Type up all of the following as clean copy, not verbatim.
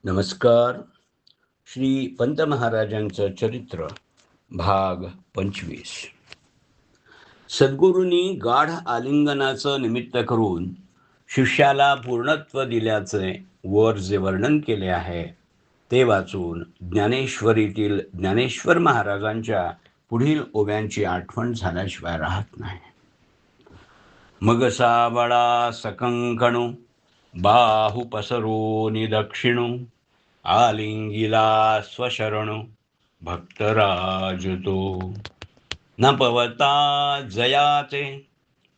नमस्कार. श्री पंत महाराजांचं चरित्र भाग 25. सद्गुरूंनी गाढ आलिंगनाचं निमित्त करून शिष्याला पूर्णत्व दिल्याचे वर जे वर्णन केले आहे ते वाचून ज्ञानेश्वरीतील ज्ञानेश्वर महाराजांच्या पुढील ओव्यांची आठवण झाल्याशिवाय राहत नाही. मग सावळा सकंकणू बाहू पसरो निदक्षिणू आलिंगिला स्वशरणु भक्तराज तो न पवता जयाचे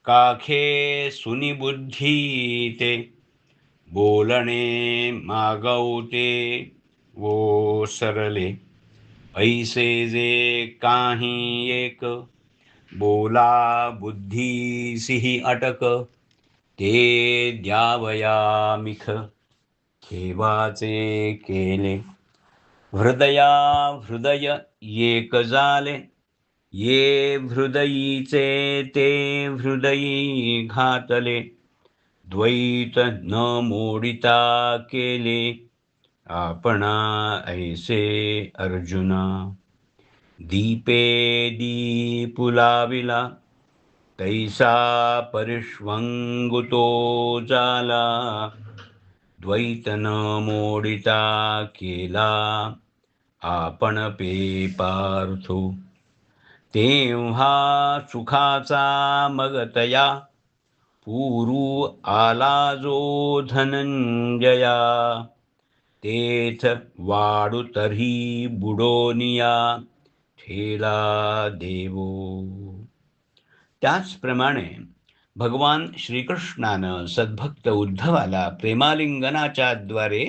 काखे सुनिबुद्धी ते बोलणे मागवते वो सरले ऐसे जे काही एक बोला बुद्धीसिही अटक ते द्यावया मिख ठेवाचे केले हृदया हृदय एक झाले ये हृदयीचे ते हृदयी घातले द्वैत न मोडिता केले आपणा ऐसे अर्जुना दीपे दीपुलाविला तैसा परिष्वंगुतो जाला द्वैत न मोडिता केला आपण पे पार्थो तेव्हा सुखाचा मगतया पूरू आला जो धनंजया तेथ वाढू तरी बुडोनिया ठेला देवो. त्याचप्रमाणे भगवान श्रीकृष्णानं सद्भक्त उद्धवाला प्रेमालिंगनाच्या द्वारे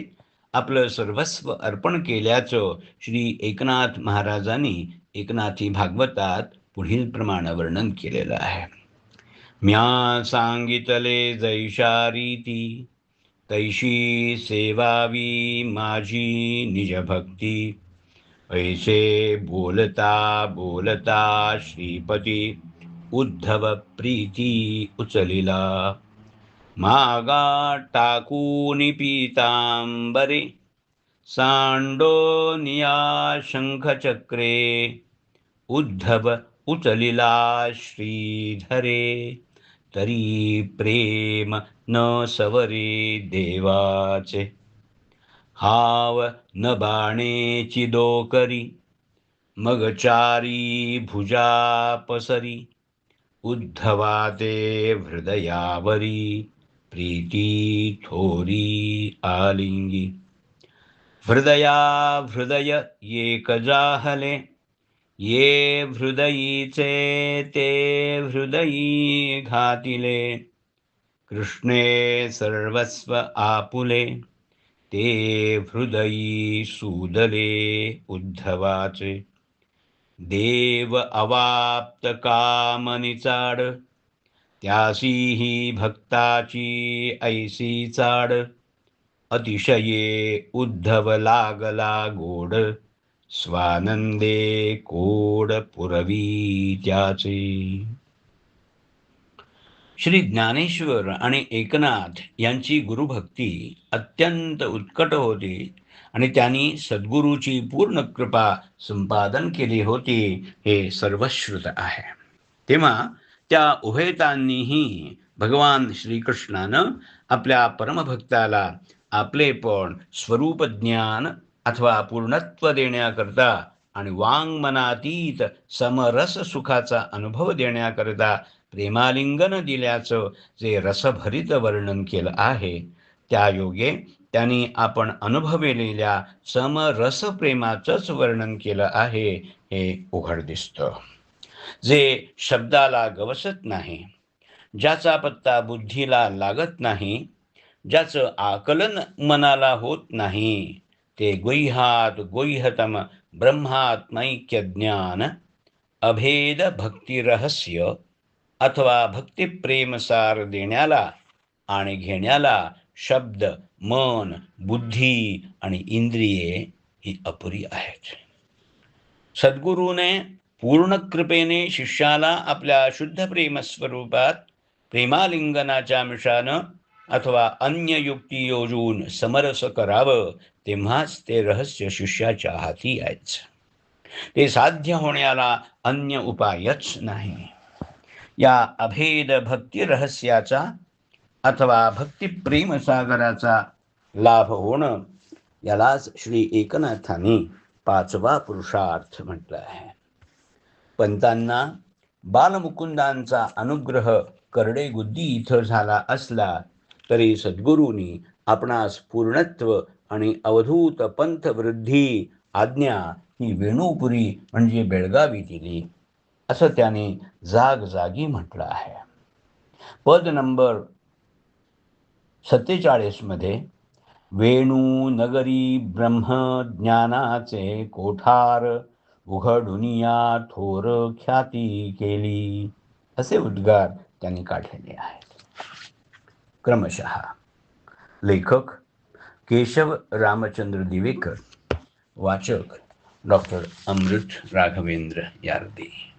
आपलं सर्वस्व अर्पण केल्याचं श्री एकनाथ महाराजांनी एकनाथी भागवतात पुढील प्रमाणे वर्णन केलेलं आहे. म्या सांगितले जैशा रीती तैशी सेवावी माझी निजभक्ती ऐसे बोलता बोलता श्रीपती उद्धव प्रीती उचलिला मागा टाकून पीतांबरे सांडोनिया शंखचक्रे उद्धव उचलिला श्रीधरे तरी प्रेम न सवरे देवाचे हाव न बाणेची दोकरी मग चारी भुजा पसरी उद्धवा ते हृदयावरी प्रीती थोरी आलिंगी हृदया हृदय एक जाहले ये हृदयीचे ते हृदयी घातिले कृष्णे सर्वस्व आपुले ते हृदयी सूदले उद्धवाचे देव अवाप्त कामनिचाड त्यासीही भक्ताची ऐसी चाड अतिशये उद्धव लागला गोड स्वानंदे कोड पुरवी त्याचे. श्री ज्ञानेश्वर आणि एकनाथ यांची गुरुभक्ती अत्यंत उत्कट होती आणि त्यांनी सद्गुरूची पूर्ण कृपा संपादन केली होती हे सर्वश्रुत आहे. तेव्हा त्या उभयतांनीही भगवान श्रीकृष्णानं आपल्या परमभक्ताला आपलेपण स्वरूप ज्ञान अथवा पूर्णत्व देण्याकरता आणि वाङ्मनातीत समरस सुखाचा अनुभव देण्याकरता प्रेमालिंगन दिल्याचं जे रसभरित वर्णन केलं आहे त्या योगे त्यांनी आपण अनुभवलेल्या समरस प्रेमाचंच वर्णन केलं आहे हे उघड दिसतं. जे शब्दाला गवसत नाही, ज्याचा पत्ता बुद्धीला लागत नाही, ज्याचं आकलन मनाला होत नाही, ते गुह्यात गुह्यतम ब्रह्मात्मैक्य ज्ञान अभेद भक्ती रहस्य अथवा भक्तिप्रेमसार देण्याला आणि घेण्याला शब्द मन बुद्धी आणि इंद्रिये ही अपुरी आहेत. सद्गुरूने पूर्ण कृपेने शिष्याला आपल्या शुद्ध प्रेमस्वरूपात प्रेमालिंगनाच्या मिषानं अथवा अन्य युक्ती योजून समरस करावं, तेव्हाच ते रहस्य शिष्याच्या हाती यायचं. ते साध्य होण्याला अन्य उपायच नाही. या अभेद भक्ती रहस्याचा अथवा भक्ती प्रेम सागराचा लाभ होणं, यालाच श्री एकनाथांनी पाचवा पुरुषार्थ म्हटलं आहे. पंतांना बालमुकुंदांचा अनुग्रह करडे गुद्दी इथं झाला असला तरी सद्गुरूंनी आपणास पूर्णत्व आणि अवधूत पंथ वृद्धी आज्ञा ही वेणुपुरी म्हणजे बेळगावी दिली, असं त्याने जागजागी म्हटलं आहे. पद नंबर 47 मध्ये वेणू नगरी ब्रह्म ज्ञानाचे कोठार उघडुनिया थोर ख्याती केली, असे उद्गार त्यांनी काढलेले आहेत. क्रमशः लेखक केशव रामचंद्र दिवेकर, वाचक डॉक्टर अमृत राघवेंद्र यार्दी.